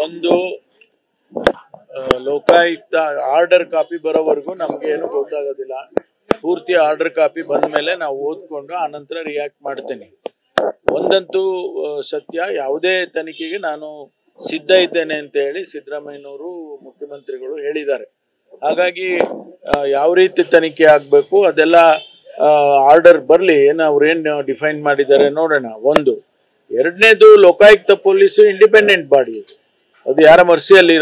ಒಂದು Lokayukta order copy ಬರೋವರೆಗೂ ನಮ್ಗೆ ಏನು ಗೊತ್ತಾಗೋದಿಲ್ಲ. ಪೂರ್ತಿ ಆರ್ಡರ್ ಕಾಪಿ ಬಂದ ಮೇಲೆ ನಾವು ಓದ್ಕೊಂಡು ಆನಂತರ ರಿಯಾಕ್ಟ್ ಮಾಡ್ತೇನೆ. ಒಂದಂತೂ ಸತ್ಯ, ಯಾವುದೇ ತನಿಖೆಗೆ ನಾನು ಸಿದ್ಧ ಇದ್ದೇನೆ ಅಂತ ಹೇಳಿ ಸಿದ್ದರಾಮಯ್ಯನವರು ಮುಖ್ಯಮಂತ್ರಿಗಳು ಹೇಳಿದ್ದಾರೆ. ಹಾಗಾಗಿ ಯಾವ ರೀತಿ ತನಿಖೆ ಆಗಬೇಕು ಅದೆಲ್ಲ ಆರ್ಡರ್ ಬರಲಿ, ಅವ್ರೇನು ಡಿಫೈನ್ ಮಾಡಿದ್ದಾರೆ ನೋಡೋಣ. ಒಂದು. ಎರಡನೇದು, ಲೋಕಾಯುಕ್ತ ಪೊಲೀಸು ಇಂಡಿಪೆಂಡೆಂಟ್ ಬಾಡಿ, ಅದು ಯಾರ ಮರ್ಸಿಯಲ್ಲಿ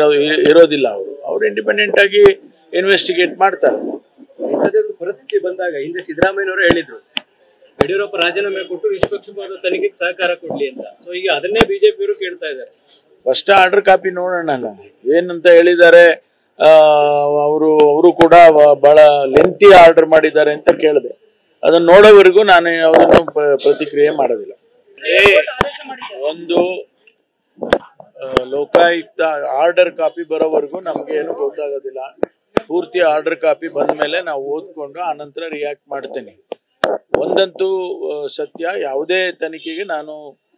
ಇರೋದಿಲ್ಲ. ಅವರು ಇಂಡಿಪೆಂಡೆಂಟ್ ಆಗಿ ಇನ್ವೆಸ್ಟಿಗೇಟ್ ಮಾಡ್ತಾರೆ. ಪರಿಸ್ಥಿತಿ ಬಂದಾಗ ಹಿಂದೆ ಸಿದ್ದರಾಮಯ್ಯನವರು ಹೇಳಿದ್ರು ಯಡಿಯೂರಪ್ಪ ರಾಜೀನಾಮೆ ಕೊಟ್ಟು ನಿಷ್ಪಕ್ಷಪಾತ ತನಿಖೆಗೆ ಸಹಕಾರ ಕೊಡ್ಲಿ ಅಂತ. ಸೊ ಈಗ ಅದನ್ನೇ ಬಿಜೆಪಿಯವರು ಕೇಳ್ತಾ ಇದ್ದಾರೆ. ಫಸ್ಟ್ ಆರ್ಡರ್ ಕಾಪಿ ನೋಡೋಣ ಏನಂತ ಹೇಳಿದ್ದಾರೆ. ಅವರು ಕೂಡ ಬಹಳ ಲೆಂತಿ ಆರ್ಡರ್ ಮಾಡಿದ್ದಾರೆ ಅಂತ ಕೇಳಿದೆ. ಅದನ್ನ ನೋಡೋವರೆಗೂ ನಾನು ಯಾವುದನ್ನು ಪ್ರತಿಕ್ರಿಯೆ ಮಾಡೋದಿಲ್ಲ. ಒಂದು ಲೋಕಾಯುಕ್ತ ಆರ್ಡರ್ ಕಾಪಿ ಬರೋವರೆಗೂ ನಮ್ಗೆ ಏನು ಗೊತ್ತಾಗೋದಿಲ್ಲ. ಪೂರ್ತಿ ಆರ್ಡರ್ ಕಾಪಿ ಬಂದ ಮೇಲೆ ನಾವು ಓದ್ಕೊಂಡು ಆನಂತರ ರಿಯಾಕ್ಟ್ ಮಾಡ್ತೇನೆ. ಒಂದಂತೂ ಸತ್ಯ, ಯಾವುದೇ ತನಿಖೆಗೆ ನಾನು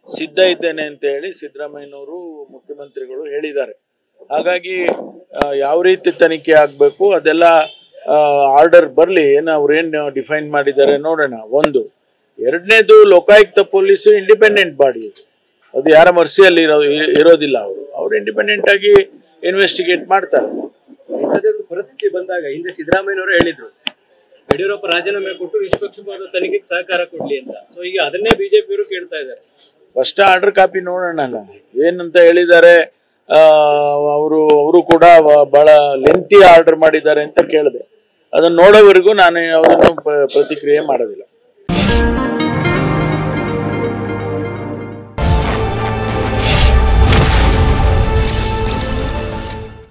ಸಿದ್ಧ ಇದ್ದೇನೆ ಅಂತ ಹೇಳಿ ಸಿದ್ದರಾಮಯ್ಯನವರು ಮುಖ್ಯಮಂತ್ರಿಗಳು ಹೇಳಿದ್ದಾರೆ. ಹಾಗಾಗಿ ಯಾವ ರೀತಿ ತನಿಖೆ ಆಗಬೇಕು ಅದೆಲ್ಲ ಆರ್ಡರ್ ಬರಲಿ, ಅವ್ರೇನು ಡಿಫೈನ್ ಮಾಡಿದ್ದಾರೆ ನೋಡೋಣ. ಒಂದು. ಎರಡನೇದು, ಲೋಕಾಯುಕ್ತ ಪೊಲೀಸು ಇಂಡಿಪೆಂಡೆಂಟ್ ಬಾಡಿ, ಅದು ಯಾರ ಮರ್ಸಿಯಲ್ಲಿ ಇರೋದಿಲ್ಲ. ಅವರು ಇಂಡಿಪೆಂಡೆಂಟ್ ಆಗಿ ಇನ್ವೆಸ್ಟಿಗೇಟ್ ಮಾಡ್ತಾರೆ. ಪರಿಸ್ಥಿತಿ ಬಂದಾಗ ಹಿಂದೆ ಸಿದ್ದರಾಮಯ್ಯನವರು ಹೇಳಿದ್ರು ಯಡಿಯೂರಪ್ಪ ರಾಜೀನಾಮೆ ಕೊಟ್ಟು ನಿಷ್ಪಕ್ಷಪಾತ ತನಿಖೆಗೆ ಸಹಕಾರ ಕೊಡ್ಲಿ ಅಂತ. ಸೊ ಈಗ ಅದನ್ನೇ ಬಿಜೆಪಿಯವರು ಕೇಳ್ತಾ ಇದ್ದಾರೆ. ಫಸ್ಟ್ ಆರ್ಡರ್ ಕಾಪಿ ನೋಡೋಣ ಏನಂತ ಹೇಳಿದ್ದಾರೆ. ಅವರು ಕೂಡ ಬಹಳ ಲೆಂತಿ ಆರ್ಡರ್ ಮಾಡಿದ್ದಾರೆ ಅಂತ ಕೇಳಿದೆ. ಅದನ್ನ ನೋಡೋವರೆಗೂ ನಾನು ಯಾವುದನ್ನು ಪ್ರತಿಕ್ರಿಯೆ ಮಾಡೋದಿಲ್ಲ.